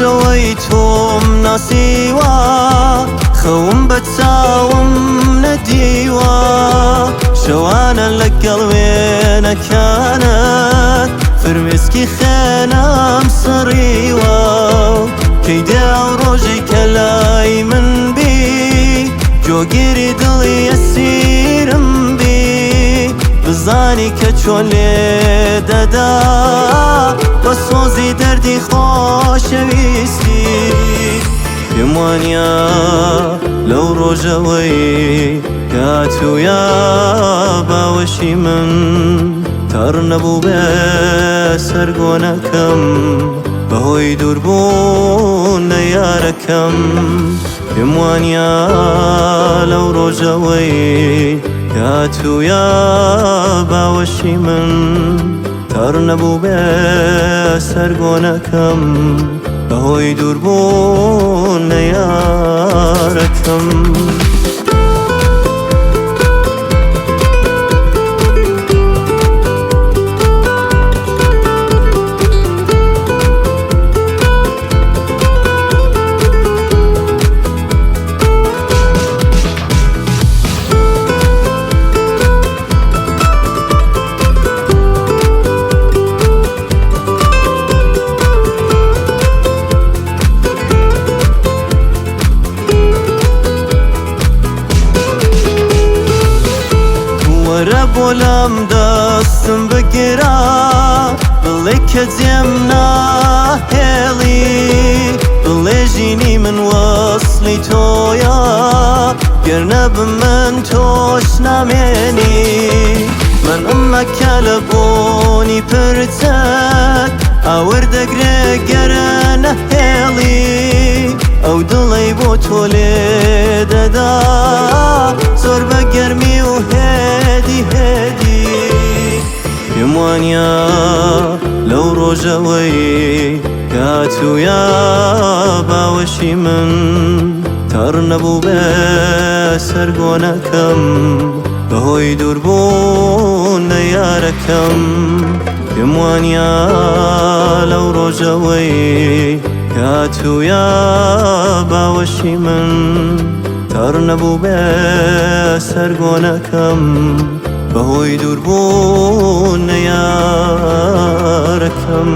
ڕۆژەوەی تۆم ناسیوە خەوم بە چاوم نەدیوە شەوانە لەگەڵ وێنەکانت فرمێسکی خێنام سڕیوە کەی دێ ئەو ڕۆژی کە لای من بی جۆگیری دڵی ئەسیرم بی بزانی کە چۆن لێ دەدا بە سۆزی دەردی خۆشەویستی پێم وانیە لەو ڕۆژەوەی کاتوویە باوەشی من تەڕ نەبوو بێ سەرگۆنەکەم بەهۆی دووربوون یارەکەم پێم وانیە لەو ڕۆژەوەی کاتوویە باوەشی من تەڕ نەبوو بێ سەرگۆنەکەم بەهۆی دووربوون یارەکەم وەرە بۆ لام دەستم بگرە بڵێ کە جێم ناهێڵی بڵێ ژینی من وەسڵی تۆیە گەر نەبم من تۆش نامێنی من ئەمەکە لە بۆنی پرچەت ئاور دەگرێ گەرە نەهێڵی ئەو دڵەی بۆ تۆ لێ دەدا زۆر بە گەرمی و هێدی هێدی پێم وانیە لەو ڕۆژەوەی کاتوویە باوەشی من تەڕ نەبوو بێ سەرگۆنەکەم بەهۆی دووربوون یارەکەم پێم وانیە لەو ڕۆژەوەی کاتوویە باوەشی من تەڕ نەبوو بێ سەرگۆنەکەم بەهۆی دووربوون یارەکەم